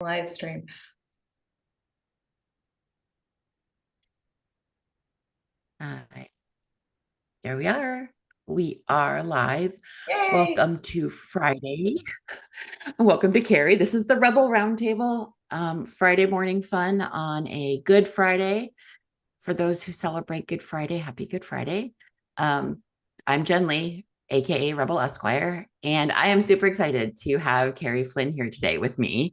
Live stream. All right, there we are. We are live. Yay! Welcome to Friday. Welcome to Carrie. This is the Rebel Roundtable. Friday morning fun on a Good Friday. For those who celebrate Good Friday, happy Good Friday. I'm Jen Lee, aka Rebel Esquire, and I am super excited to have Carrie Flynn here today with me.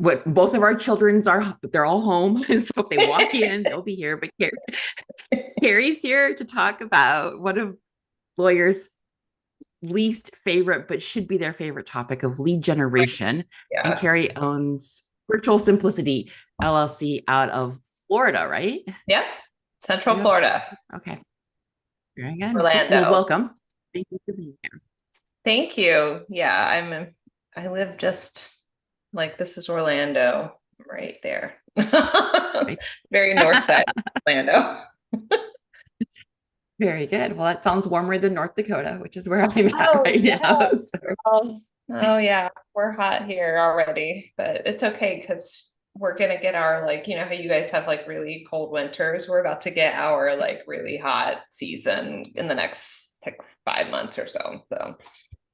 What both of our children's are, they're all home. So if they walk in, they'll be here. But Carrie's here to talk about one of lawyers' least favorite, but should be their favorite topic of lead generation. And Yeah. Carrie owns Virtual Simplicity LLC out of Florida, right? Yep. Central Yep. Florida, Okay. Very good. Cool. Well, Orlando. welcome. Thank you for being here. Thank you. Yeah, I live just like this is Orlando right there. Right. Very north side of Orlando. Very good. Well, that sounds warmer than North Dakota, which is where I'm at Oh, right yeah. now. So. Oh yeah, we're hot here already, but it's okay because we're gonna get our how you guys have like really cold winters. We're about to get our like really hot season in the next like 5 months or so. So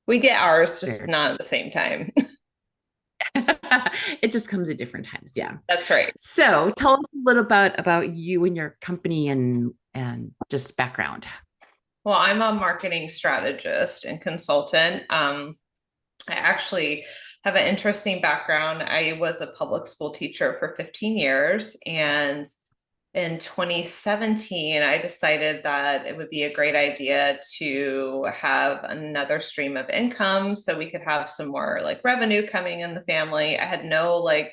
we get ours, just Very. not at the same time. It just comes at different times. Yeah. That's right. So tell us a little about you and your company and just background. Well, I'm a marketing strategist and consultant. I actually have an interesting background. I was a public school teacher for 15 years, and in 2017, I decided that it would be a great idea to have another stream of income so we could have some more like revenue coming in the family. I had no like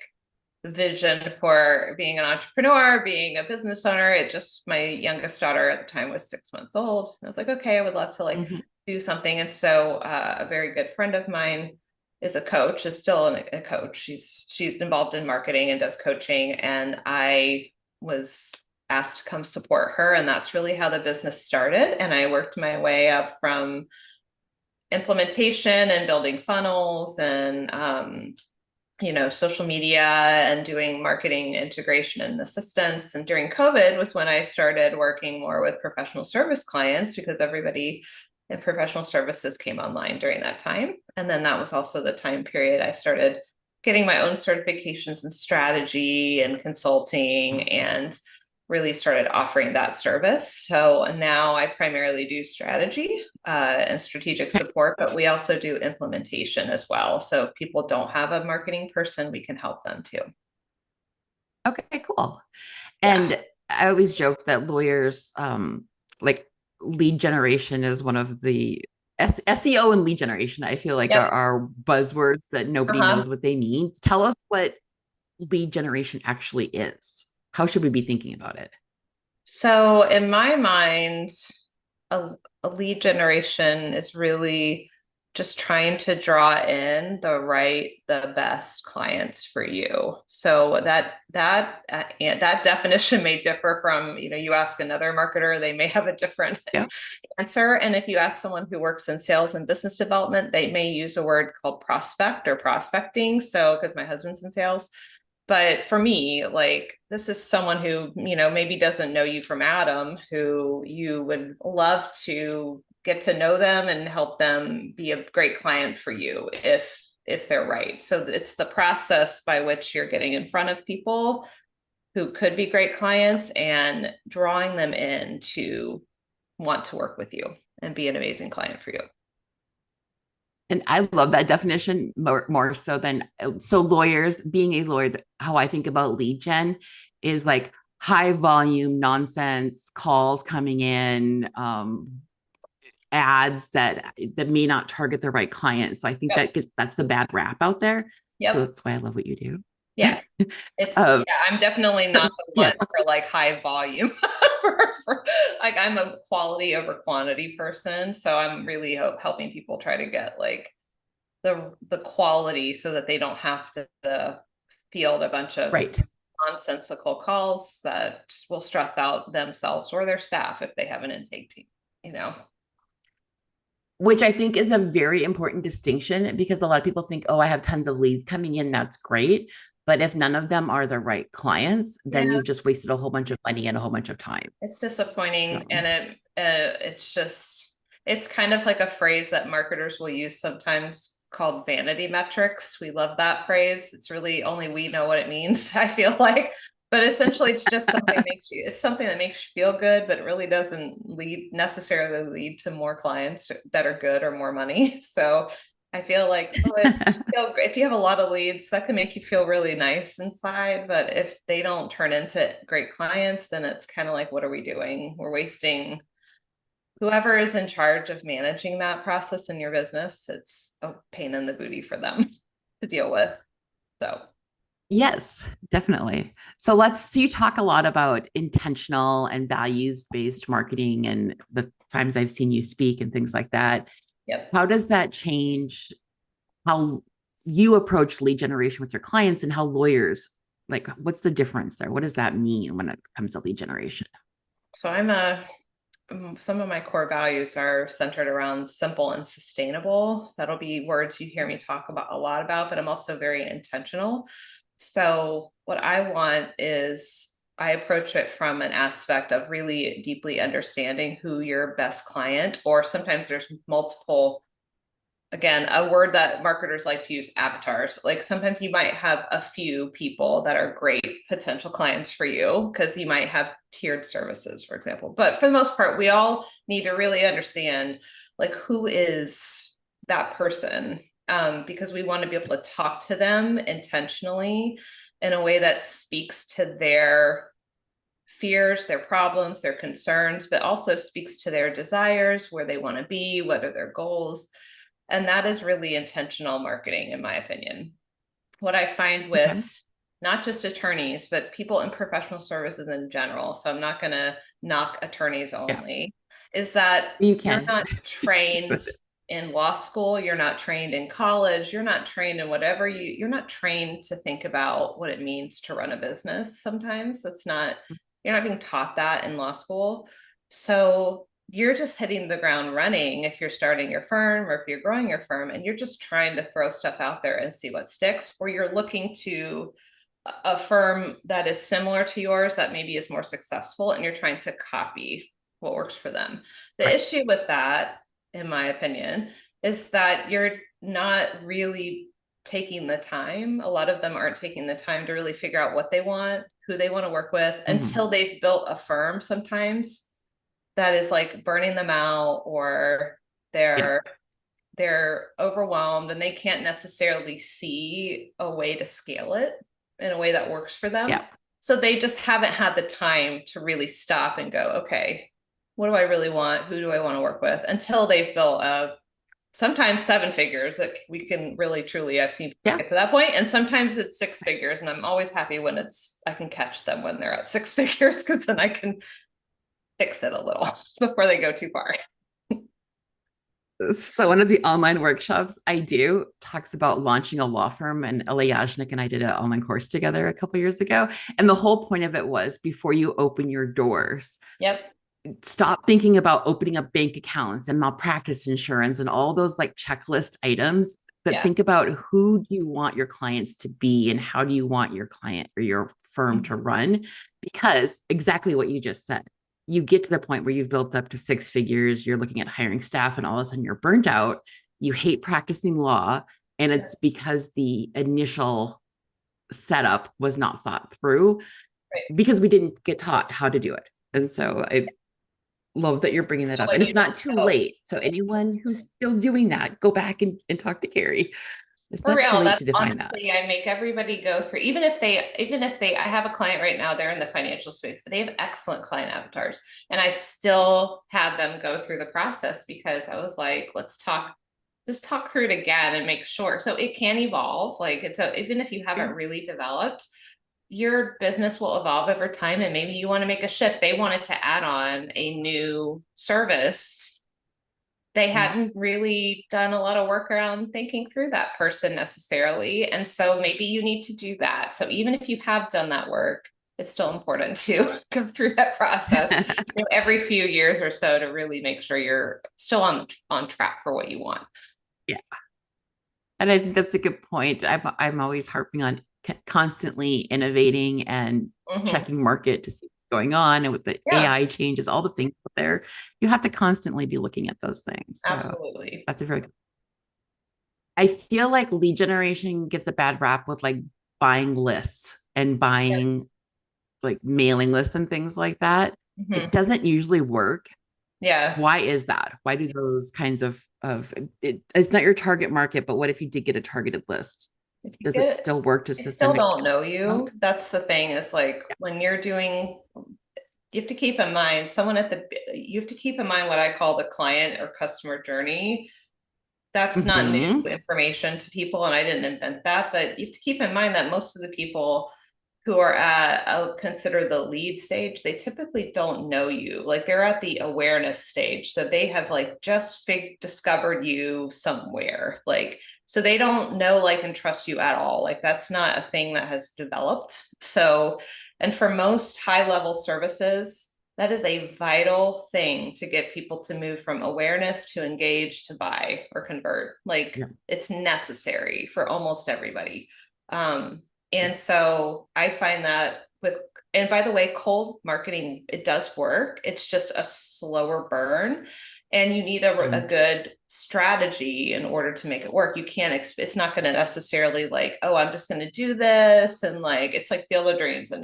vision for being an entrepreneur, being a business owner. It just, my youngest daughter at the time was 6 months old. I was like, okay, I would love to like Mhm. do something. And so a very good friend of mine is a coach, is still a coach. She's involved in marketing and does coaching. And I was asked to come support her. And that's really how the business started. And I worked my way up from implementation and building funnels and social media and doing marketing integration and assistance. And during COVID was when I started working more with professional service clients because everybody in professional services came online during that time. And then that was also the time period I started getting my own certifications in strategy and consulting and really started offering that service. So now I primarily do strategy and strategic support, but we also do implementation as well. So if people don't have a marketing person, we can help them too. Okay, cool. Yeah. And I always joke that lawyers, like lead generation is one of the SEO and lead generation, I feel like Yep. are buzzwords that nobody Uh-huh. knows what they mean. Tell us what lead generation actually is. How should we be thinking about it? So in my mind, a, a lead generation is really just trying to draw in the best clients for you. So that definition may differ from, you ask another marketer, they may have a different Yeah. answer. And if you ask someone who works in sales and business development, they may use a word called prospect or prospecting. So, because my husband's in sales, but for me, like this is someone who, maybe doesn't know you from Adam, who you would love to get to know them and help them be a great client for you if they're right. So it's the process by which you're getting in front of people who could be great clients and drawing them in to want to work with you and be an amazing client for you. And I love that definition more so than so lawyers, being a lawyer, how I think about lead gen is like high volume nonsense calls coming in, ads that may not target the right client. So I think Yep. that's the bad rap out there. So Yep. that's why I love what you do. Yeah. um, I'm definitely not the yeah. one for like high volume. for like I'm a quality over quantity person, so I'm really helping people try to get like the quality so that they don't have to field a bunch of Right. nonsensical calls that will stress out themselves or their staff if they have an intake team, you know. which I think is a very important distinction because a lot of people think, oh, I have tons of leads coming in. That's great. But if none of them are the right clients, then Yeah, you've just wasted a whole bunch of money and a whole bunch of time. it's disappointing, So, and it's just it's kind of like a phrase that marketers will use sometimes called vanity metrics. We love that phrase. It's really only we know what it means, I feel like. But essentially it's just something that makes you it's something that makes you feel good, but it really doesn't necessarily lead to more clients that are good or more money. So I feel like, oh, if you have a lot of leads, that can make you feel really nice inside. But if they don't turn into great clients, then it's kind of like, what are we doing? We're wasting whoever is in charge of managing that process in your business. It's a pain in the booty for them to deal with. So, yes, definitely. So you talk a lot about intentional and values based marketing and the times I've seen you speak and things like that. yep. How does that change how you approach lead generation with your clients and how lawyers, like, what's the difference there? What does that mean when it comes to lead generation? So some of my core values are centered around simple and sustainable. That'll be words you hear me talk about a lot about, but I'm also very intentional. So what I want is I approach it from an aspect of really deeply understanding who your best client, or sometimes there's multiple, again, a word that marketers like to use, avatars. Like sometimes you might have a few people that are great potential clients for you because you might have tiered services, for example. But for the most part, we all need to really understand like who is that person, because we want to be able to talk to them intentionally in a way that speaks to their fears, their problems, their concerns, but also speaks to their desires, where they want to be, what are their goals. And that is really intentional marketing, in my opinion. What I find Okay. with not just attorneys, but people in professional services in general, so I'm not going to knock attorneys Yeah. only, is that You you're can. not trained in law school, you're not trained in college, you're not trained in whatever you're not trained to think about what it means to run a business. Sometimes that's not, you're not being taught that in law school. So you're just hitting the ground running if you're starting your firm or if you're growing your firm, and you're just trying to throw stuff out there and see what sticks, or you're looking to a firm that is similar to yours that maybe is more successful and you're trying to copy what works for them. The Right. issue with that, in my opinion, is that you're not really taking the time. A lot of them aren't taking the time to really figure out what they want, who they want to work with, Mhm. until they've built a firm sometimes that is like burning them out, or Yeah. they're they're overwhelmed and they can't necessarily see a way to scale it in a way that works for them. Yeah. So they just haven't had the time to really stop and go, okay, what do I really want? Who do I want to work with? Until they've built a sometimes seven figures that we can really truly, I've seen people Yeah. get to that point, and sometimes it's six figures, and I'm always happy when I can catch them when they're at six figures, because then I can fix it a little before they go too far. So one of the online workshops I do talks about launching a law firm, and Ella Yajnik and I did an online course together a couple years ago. And the whole point of it was before you open your doors, Yep. stop thinking about opening up bank accounts and malpractice insurance and all those like checklist items, but Yeah. think about who do you want your clients to be and how do you want your client or your firm to run? Because exactly what you just said, you get to the point where you've built up to six figures, you're looking at hiring staff, and all of a sudden you're burnt out. You hate practicing law. And it's because the initial setup was not thought through Right. because we didn't get taught how to do it. And so I love that you're bringing that up. When And you it's not don't too know. late. So anyone who's still doing that, go back and talk to Carrie. It's For not too real, late that's to define that. honestly, I make everybody go through, even if they, I have a client right now, they're in the financial space, but they have excellent client avatars. And I still had them go through the process because I was like, let's talk, just talk through it again and make sure. So it can evolve. Like even if you haven't Yeah. really developed, your business will evolve over time, and maybe you want to make a shift. They wanted to add on a new service. They Mhm. hadn't really done a lot of work around thinking through that person necessarily. And so maybe you need to do that. So even if you have done that work, it's still important to go through that process, every few years or so to really make sure you're still on track for what you want. Yeah. And I think that's a good point. I'm always harping on constantly innovating and checking market to see what's going on, and with the Yeah, AI changes, all the things out there, you have to constantly be looking at those things. So absolutely. that's a very good. I feel like lead generation gets a bad rap with like buying lists and Yep. buying like mailing lists and things like that. It Mhm. doesn't usually work. Yeah. Why is that? Why do those kinds of it's not your target market, but what if you did get a targeted list? If you Does get it it, still work they just to still send a don't know out? you. That's the thing is like when you're doing, you have to keep in mind you have to keep in mind what I call the client or customer journey. That's not new Mm-hmm. information to people, and I didn't invent that, but you have to keep in mind that most of the people who are at, I'll consider the lead stage, they typically don't know you. Like they're at the awareness stage. So they have like just discovered you somewhere. Like, so they don't know, like, and trust you at all. Like that's not a thing that has developed. So, and for most high level services, that is a vital thing to get people to move from awareness to engage to buy or convert. Like Yeah. it's necessary for almost everybody. Um, Yeah. and so I find that with, and by the way, cold marketing, it does work. It's just a slower burn. And you need a Mm. good strategy in order to make it work. You can't, it's not going to necessarily like, oh, I'm just going to do this. And like, it's like Field of Dreams and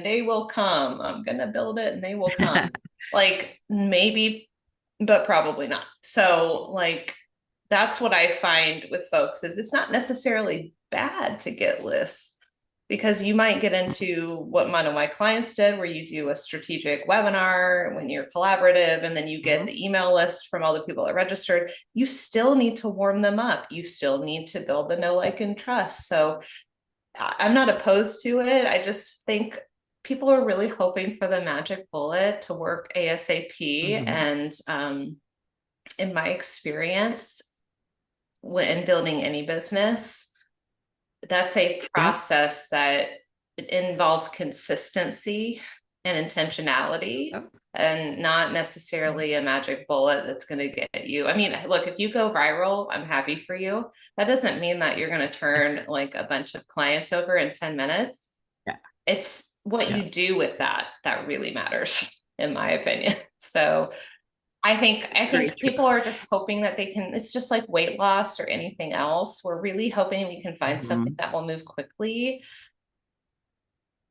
they will come. I'm going to build it and they will come. Like maybe, but probably not. So like, that's what I find with folks is it's not necessarily bad to get lists because you might get into what one of my clients did where you do a strategic webinar when you're collaborative and then you get the email list from all the people that registered. You still need to warm them up. You still need to build the know, like, and trust. So I'm not opposed to it. I just think people are really hoping for the magic bullet to work ASAP. Mm-hmm. And in my experience, when building any business, that's a Yep. process that involves consistency and intentionality Yep. and not necessarily a magic bullet that's going to get you. I mean, look, if you go viral, I'm happy for you. That doesn't mean that you're going to turn like a bunch of clients over in 10 minutes. Yeah. It's what Yeah. you do with that that really matters, in my opinion. So I Very think true. people are just hoping that they can, it's just like weight loss or anything else. We're really hoping we can find something Mm-hmm. that will move quickly.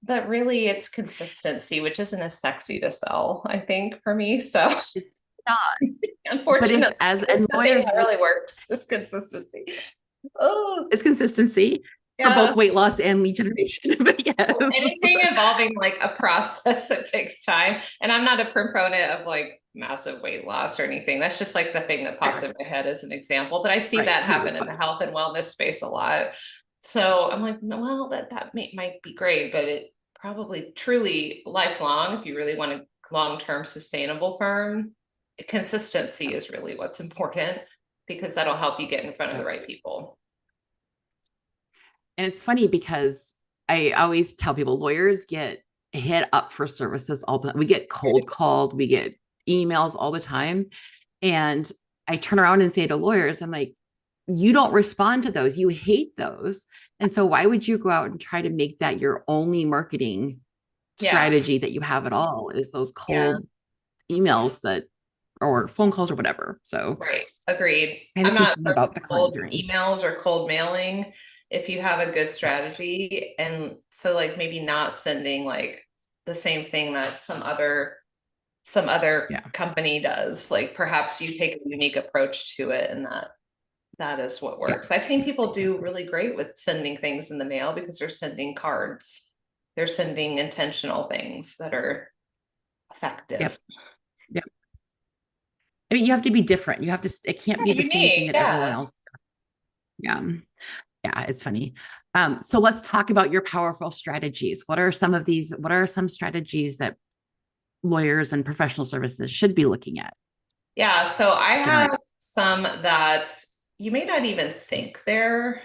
But really it's consistency, which isn't as sexy to sell, I think, for me. So It's not. But if unfortunately, as it's and the thing lawyers, that really works is consistency. Oh, it's consistency for both yeah. weight loss and lead generation. But yes. Anything involving like a process that takes time. And I'm not a proponent of like massive weight loss or anything. That's just like the thing that popped Right. in my head as an example. But I see Right. that No, happen it's in the fine. health and wellness space a lot. So I'm like, no, well, might be great, but it probably truly lifelong, if you really want a long-term sustainable firm, consistency is really what's important because that'll help you get in front of the Yep. right people. And it's funny because I always tell people lawyers get hit up for services all the time. We get cold called, we get emails all the time. And I turn around and say to lawyers, I'm like, you don't respond to those. You hate those. And so why would you go out and try to make that your only marketing Yeah. strategy that you have at all is those Yeah. cold emails that or phone calls or whatever. So Right. Agreed. I had I'm to not think opposed about to the client cold journey. emails or cold mailing if you have a good strategy. And so like maybe not sending like the same thing that some other Yeah. company does. Like perhaps you take a unique approach to it and that is what Yeah. works. I've seen people do really great with sending things in the mail because they're sending cards. They're sending intentional things that are effective. Yep. Yep. I mean, you have to be different. You have to, it can't be the same thing Unique. that everyone Yeah. else does. Yeah. Yeah, it's funny. So let's talk about your powerful strategies. What are some strategies that lawyers and professional services should be looking at Yeah, so I generating? have some that you may not even think they're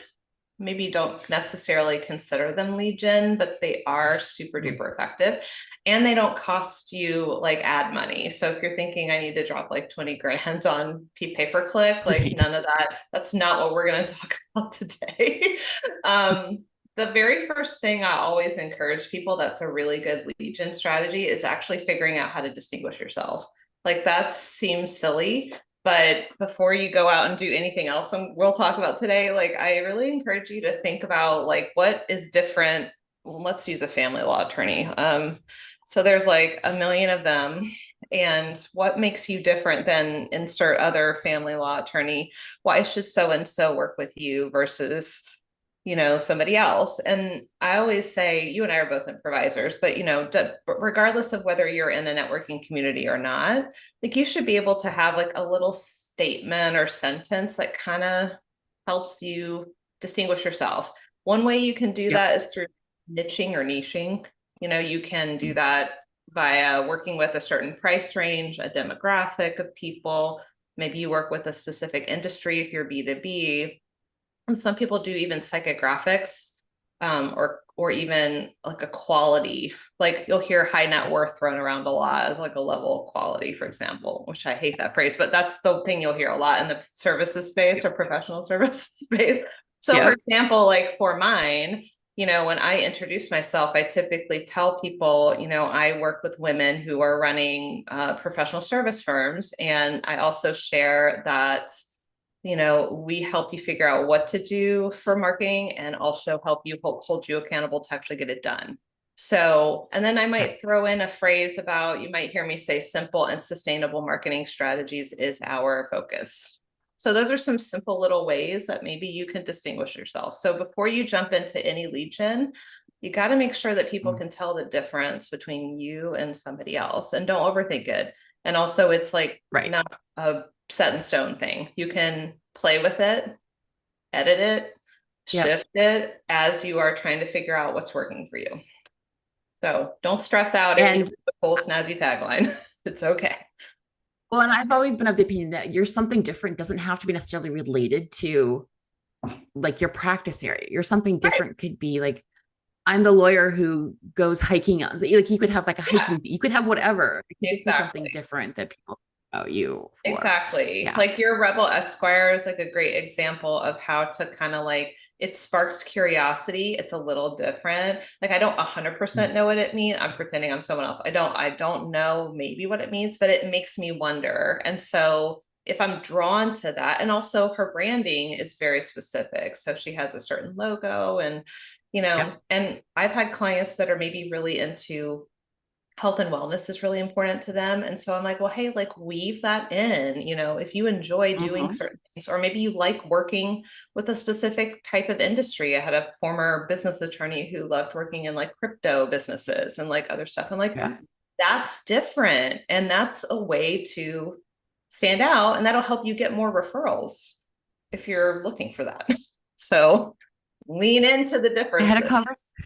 maybe don't necessarily consider them lead gen, but they are super duper effective, and they don't cost you like ad money. So if you're thinking I need to drop like 20 grand on pay-per-click, like Right. none of that, that's not what we're going to talk about today. The very first thing I always encourage people that's a really good lead gen strategy is actually figuring out how to distinguish yourself. Like that seems silly, but before you go out and do anything else we'll talk about today, like I really encourage you to think about like what is different. Well, let's use a family law attorney. So there's like a million of them. And what makes you different than insert other family law attorney? Why should so and so work with you versus somebody else? And I always say, you and I are both improvisers, but regardless of whether you're in a networking community or not, like you should be able to have like a little statement or sentence that kind of helps you distinguish yourself. One way you can do Yep. that is through niching or niching. You can do that by working with a certain price range, a demographic of people. Maybe you work with a specific industry if you're B2B. And some people do even psychographics, or even like a quality, like you'll hear high net worth thrown around a lot as like a level of quality, for example, which I hate that phrase, but that's the thing you'll hear a lot in the services space or professional services space. So for Yep. example, like for mine, when I introduce myself, I typically tell people, I work with women who are running professional service firms. And I also share that we help you figure out what to do for marketing and also help you hold you accountable to actually get it done. So, and then I might throw in a phrase about, you might hear me say simple and sustainable marketing strategies is our focus. So those are some simple little ways that maybe you can distinguish yourself. So before you jump into any lead gen, you got to make sure that people can tell the difference between you and somebody else, and don't overthink it. And also it's like Right. not a set in stone thing. You can play with it, edit it, Yep. shift it as you are trying to figure out what's working for you. So don't stress out if you don't And have a full snazzy tagline. It's okay. well, and I've always been of the opinion that you're something different doesn't have to be necessarily related to like your practice area. You're something Right. different could be like, I'm the lawyer who goes hiking on, like you could have like a Yeah, hiking, you could have whatever. It could just be something exactly. different that people know you for. Exactly. Yeah. Like your Rebel Esquire is like a great example of how to kind of like, it sparks curiosity. It's a little different. Like I don't 100% know what it means. I'm pretending I'm someone else. I don't know maybe what it means, but it makes me wonder. And so if I'm drawn to that, and also her branding is very specific. So she has a certain logo and, Yep. and I've had clients that are maybe really into health and wellness is really important to them. And so I'm like, well, hey, like weave that in, if you enjoy doing Mm-hmm. certain things, or maybe you like working with a specific type of industry. I had a former business attorney who loved working in like crypto businesses and like other stuff. I'm like, Yeah. that's different. And that's a way to stand out. And that'll help you get more referrals if you're looking for that. So lean into the I had a differences. conversation.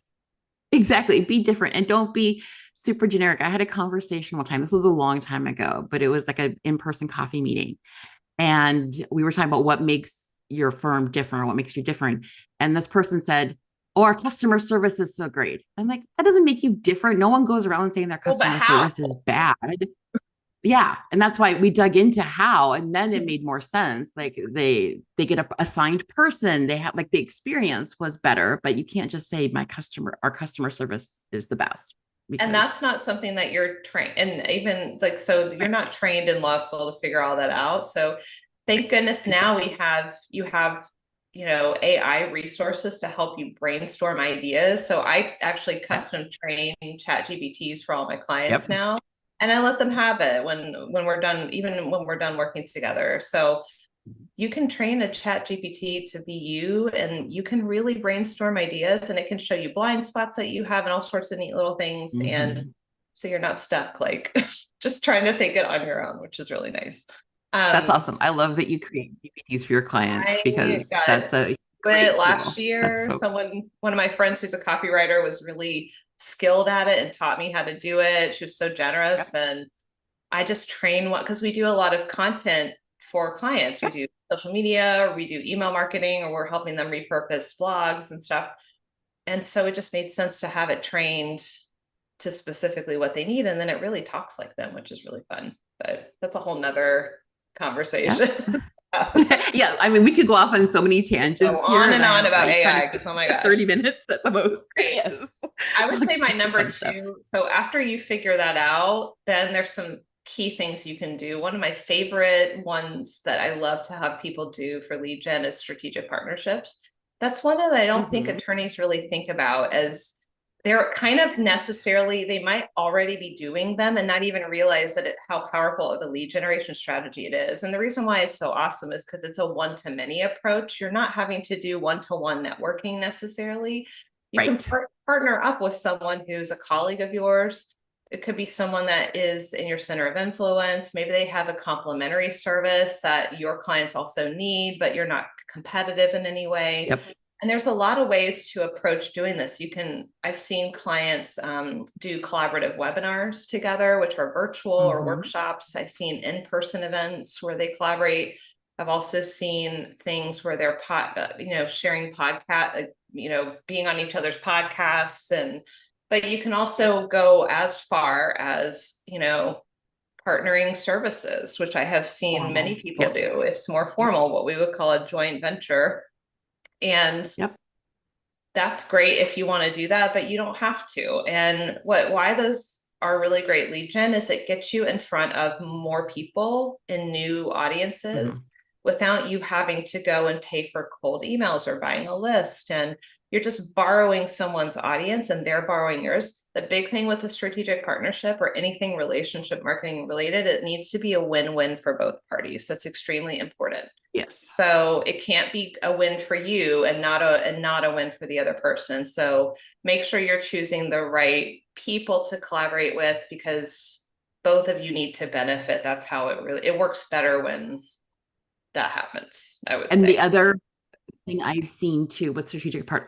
Exactly. Be different and don't be super generic. I had a conversation one time. This was a long time ago, but it was like an in-person coffee meeting. And we were talking about what makes your firm different or what makes you different. And this person said, oh, our customer service is so great. I'm like, that doesn't make you different. No one goes around saying their Well, but customer how? service is bad. Yeah. And that's why we dug into how, and then it made more sense. Like they get a assigned person, they have like the experience was better, but you can't just say our customer service is the best And because that's not something that you're trained, and even like, so you're not trained in law school to figure all that out. So thank goodness now exactly. you have, AI resources to help you brainstorm ideas. So I actually Yeah. custom train chat GPTs for all my clients Yep. now. And I let them have it when we're done, even when we're done working together. So you can train a chat GPT to be you, and you can really brainstorm ideas, and it can show you blind spots that you have and all sorts of neat little things. And Mm-hmm. so you're not stuck like just trying to think it on your own, which is really nice. That's Um, awesome. I love that you create GPTs for your clients I because got that's a it great last tool. That's year. so One of my friends who's a copywriter was really skilled at it and taught me how to do it. She was so yep. generous. And I just train what, because we do a lot of content for clients. We do social media, or we do email marketing, or we're helping them repurpose blogs and stuff. And so it just made sense to have it trained to specifically what they need. And then it really talks like them, which is really fun. But that's a whole nother conversation. Yeah, I mean, we could go off on so many Go tangents on here. and on about I'm trying AI to because, oh my gosh, 30 minutes at the most. Right. Yes. I would say my number Fun stuff. two. So after you figure that out, then there's some key things you can do. One of my favorite ones that I love to have people do for lead gen is strategic partnerships. That's one that I don't think attorneys really think about, as they're kind of necessarily, they might already be doing them and not even realize that how powerful of a lead generation strategy it is. And the reason why it's so awesome is because it's a one-to-many approach. You're not having to do one-to-one networking necessarily. You can partner up with someone who's a colleague of yours. It could be someone that is in your center of influence. Maybe they have a complementary service that your clients also need, but you're not competitive in any way. Yep. And there's a lot of ways to approach doing this. I've seen clients do collaborative webinars together, which are virtual or workshops. I've seen in-person events where they collaborate. I've also seen things where they're sharing podcast, being on each other's podcasts. But you can also go as far as, partnering services, which I have seen many people do. It's more formal, what we would call a joint venture. And that's great if you want to do that, but you don't have to. And why those are really great lead gen is it gets you in front of more people in new audiences without you having to go and pay for cold emails or buying a list. And you're just borrowing someone's audience and they're borrowing yours. The big thing with a strategic partnership or anything relationship marketing related, it needs to be a win-win for both parties. That's extremely important. Yes. So it can't be a win for you and not a win for the other person. So make sure you're choosing the right people to collaborate with, because both of you need to benefit. That's how it works better when that happens, I would say. And the other thing I've seen too with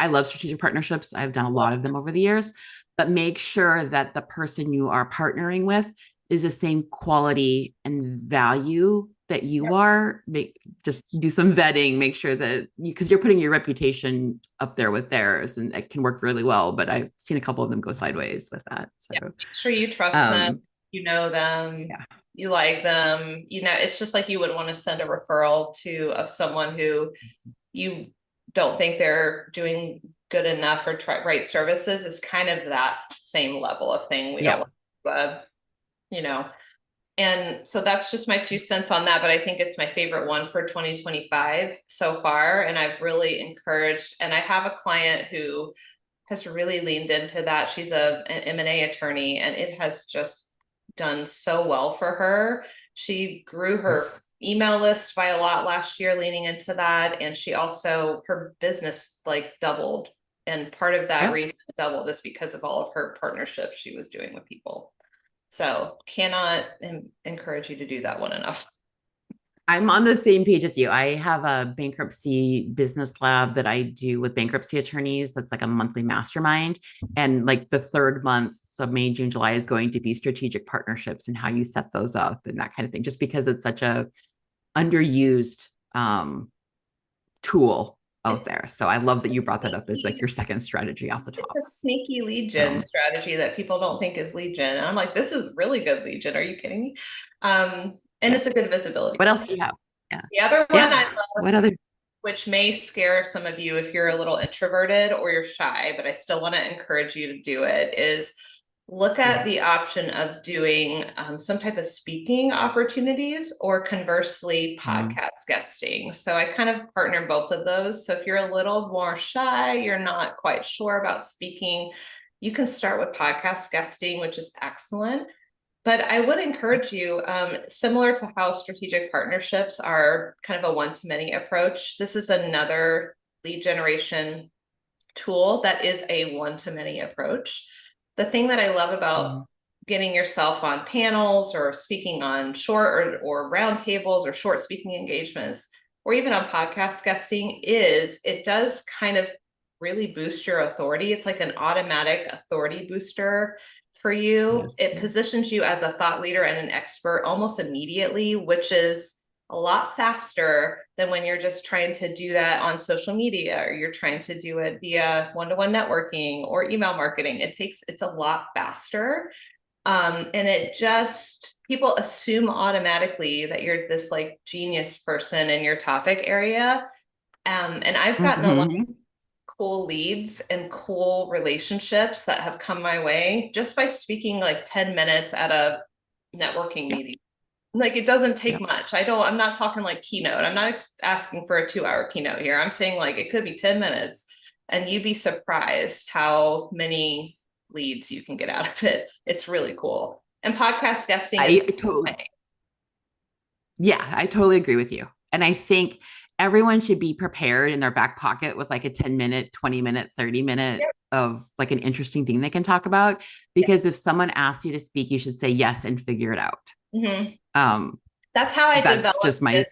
I love strategic partnerships. I've done a lot of them over the years, but make sure that the person you are partnering with is the same quality and value that you are. Just do some vetting, make sure that because you're putting your reputation up there with theirs, and it can work really well. But I've seen a couple of them go sideways with that. So make sure you trust them, you know them, you like them. It's just like you wouldn't want to send a referral of someone who you don't think they're doing good enough or right services. Is kind of that same level of thing. We don't want and so that's just my 2 cents on that. But I think it's my favorite one for 2025 so far. And I've really encouraged, and I have a client who has really leaned into that. She's an M&A attorney, and it has just done so well for her. She grew her email list by a lot last year, leaning into that. And she also, her business doubled. And part of that reason it doubled is because of all of her partnerships she was doing with people. So cannot encourage you to do that one enough. I'm on the same page as you. I have a bankruptcy business lab that I do with bankruptcy attorneys. That's like a monthly mastermind. And the third month, so May, June, July, is going to be strategic partnerships and how you set those up and that kind of thing, just because it's such a underused tool out there. So I love that you brought that up as your second strategy off the top. It's a sneaky lead gen strategy that people don't think is lead gen. And I'm like, this is really good lead gen. Are you kidding me? And it's a good visibility. What else do you have? The other one I love, which may scare some of you if you're a little introverted or you're shy, but I still want to encourage you to do it, is look at the option of doing some type of speaking opportunities, or conversely podcast guesting. So I kind of partner both of those. So if you're a little more shy, you're not quite sure about speaking, you can start with podcast guesting, which is excellent. But I would encourage you, similar to how strategic partnerships are kind of a one-to-many approach, this is another lead generation tool that is a one-to-many approach. The thing that I love about getting yourself on panels or speaking on short or roundtables or short speaking engagements, or even on podcast guesting, is it does kind of really boost your authority. It's like an automatic authority booster for you. It positions you as a thought leader and an expert almost immediately, which is a lot faster than when you're just trying to do that on social media, or you're trying to do it via one-to-one networking or email marketing. It's a lot faster. And it just, people assume automatically that you're this like genius person in your topic area. And I've gotten a lot of cool leads and cool relationships that have come my way just by speaking like 10 minutes at a networking Yep. meeting. Like it doesn't take Yep. much. I'm not talking like keynote. I'm not asking for a 2 hour keynote here. I'm saying like it could be 10 minutes and you'd be surprised how many leads you can get out of it. It's really cool. And podcast guesting I is totally, yeah, I totally agree with you. And I think everyone should be prepared in their back pocket with like a 10-minute, 20-minute, 30-minute Yep. of like an interesting thing they can talk about. Because if Yes. someone asks you to speak, you should say yes and figure it out. Mhm. Um, That's how I that's developed just my,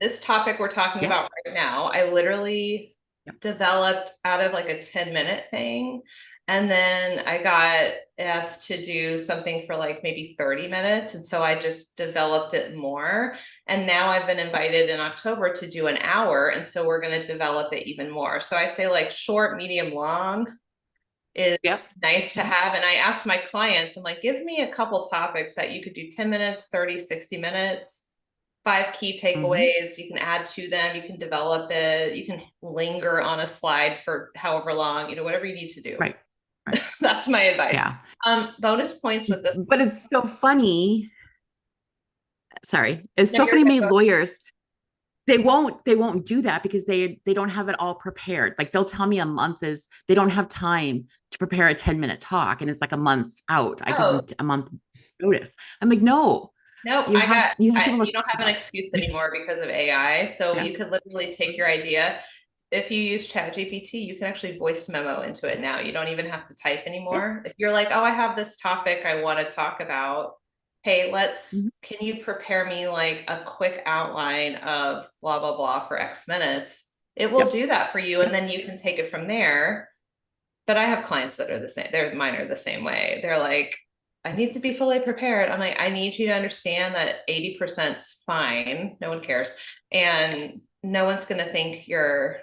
this topic we're talking yeah. about right now. I literally Yep. developed out of like a 10-minute thing. And then I got asked to do something for like maybe 30 minutes. And so I just developed it more. And now I've been invited in October to do an hour. And so we're going to develop it even more. So I say like short, medium, long is Yep. nice to have. And I asked my clients, I'm like, give me a couple topics that you could do 10 minutes, 30, 60 minutes, 5 key Mm-hmm. takeaways. You can add to them. You can develop it. You can linger on a slide for however long, whatever you need to do. Right. Right. That's my advice. Yeah. Bonus points with this. But it's so funny. Sorry. It's No, so you're funny to me, good. lawyers, they won't do that because they don't have it all prepared. Like they'll tell me a month is they don't have time to prepare a 10-minute talk and it's like a month out. I give them Oh, a month notice. I'm like, no, no, you have to be able to you don't talk have an about excuse anymore because of AI. So it. you could literally take your idea. If you use ChatGPT, you can actually voice memo into it now. You don't even have to type Yeah. Yes. anymore. If you're like, oh, I have this topic I want to talk about. Hey, Mhm. can you prepare me like a quick outline of blah, blah, blah for X minutes? It will Yep. do that for you. And Yep. then you can take it from there. But I have clients that are the same. Mine are the same way. They're like, I need to be fully prepared. I'm like, I need you to understand that 80%'s fine. No one cares. And no one's going to think you're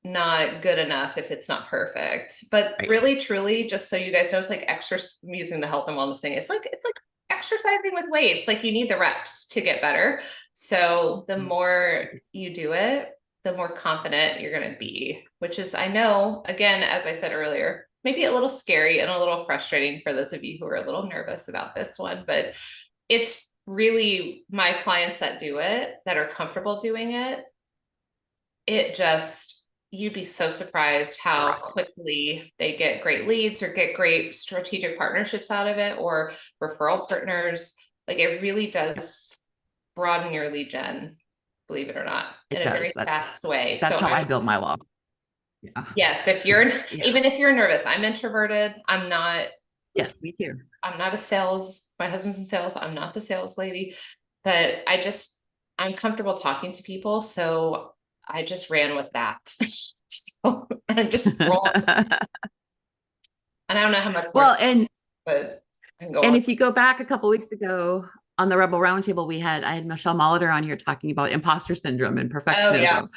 not good enough if it's not perfect. But Right. really, truly, just so you guys know, it's like exercise. I'm using the health and wellness thing. It's like exercising with weights. Like you need the reps to get better. So the more you do it, the more confident you're going to be, which is, I know, again, as I said earlier, maybe a little scary and a little frustrating for those of you who are a little nervous about this one, but it's really my clients that do it, that are comfortable doing it. It just, you'd be so surprised how quickly they get great leads or get great strategic partnerships out of it or referral partners. Like it really Yep. does broaden your lead gen, believe it or not, It in a does. very fast way. So That's how I I'm, built my law. Yeah. yes, if you're, Yeah. even if you're nervous, I'm introverted. Yes, me too. I'm not a sales, my husband's in sales. I'm not the sales lady, but I'm comfortable talking to people. So I just ran with that. So I'm just rolling. And I don't know how much more, Well, but I can go and on. if you go back a couple weeks ago on the Rebel Roundtable, I had Michelle Molitor on here talking about imposter syndrome and Oh yeah. perfectionism.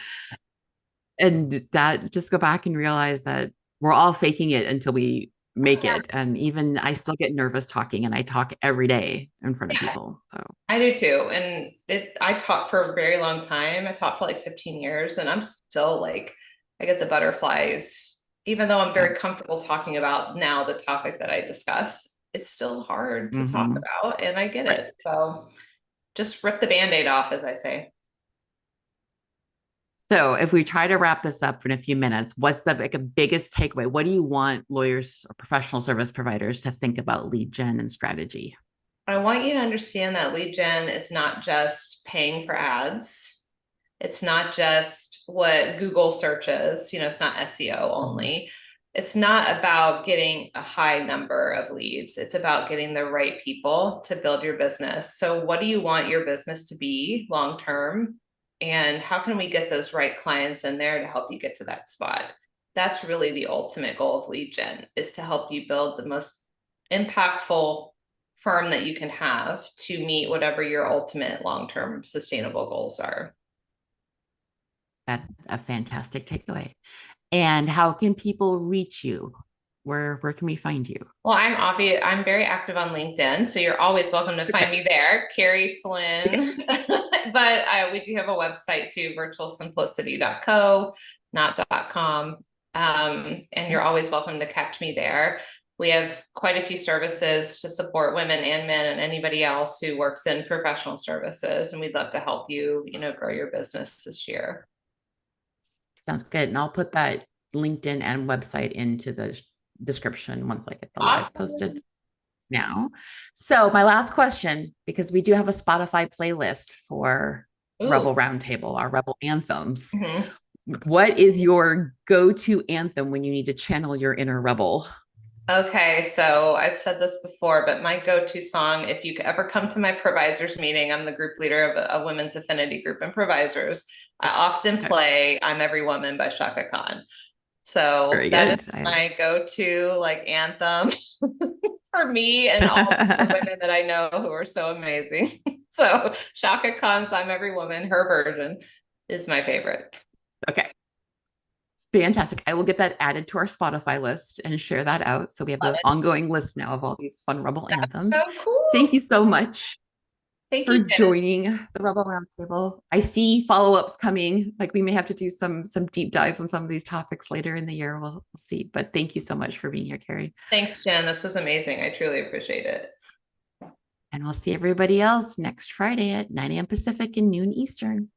And that just go back and realize that we're all faking it until we Oh, make yeah. it. And even I still get nervous talking and I talk every day in front of Yeah, people. So I do too. And I taught for a very long time. I taught for like 15 years and I'm still like, I get the butterflies, even though I'm yeah. very comfortable talking about now the topic that I discuss. It's still hard to talk Mm-hmm. about and I get Right. it. So just rip the band-aid off, as I say. So if we try to wrap this up in a few minutes, what's the like a biggest takeaway? What do you want lawyers or professional service providers to think about lead gen and strategy? I want you to understand that lead gen is not just paying for ads. It's not just what Google searches, it's not SEO Mhm. only. It's not about getting a high number of leads. It's about getting the right people to build your business. So what do you want your business to be long term? And how can we get those right clients in there to help you get to that spot? That's really the ultimate goal of lead gen, is to help you build the most impactful firm that you can have to meet whatever your ultimate long-term sustainable goals are. That's a fantastic takeaway. And how can people reach you? Where can we find you? Well, I'm very active on LinkedIn, so you're always welcome to find me there, Carrie Okay. Flynn. But we do have a website too, virtualsimplicity.co, not .com. And you're always welcome to catch me there. We have quite a few services to support women and men and anybody else who works in professional services, and we'd love to help you, grow your business this year. Sounds good. And I'll put that LinkedIn and website into the description once I get the live Awesome. posted now. So my last question, because we do have a Spotify playlist for Ooh. Rebel Roundtable, our Rebel anthems. Mm-hmm. What is your go-to anthem when you need to channel your inner rebel? Okay, so I've said this before, but my go-to song, if you ever come to my provisors meeting, I'm the group leader of a women's affinity group and provisors. I often play I'm Every Woman by Shaka Khan. So that is my go-to like anthem for me and all the women that I know who are so amazing. So Shaka Khan's I'm Every Woman, her version is my favorite. Okay. Fantastic. I will get that added to our Spotify list and share that out. So we have an ongoing list now of all these fun Rebel anthems. So cool. Thank you so much for you, joining the Rebel Roundtable. I see follow-ups coming. Like we may have to do some deep dives on some of these topics later in the year. We'll see. But thank you so much for being here, Carrie. Thanks, Jen. This was amazing. I truly appreciate it. And we'll see everybody else next Friday at 9 a.m. Pacific and noon Eastern.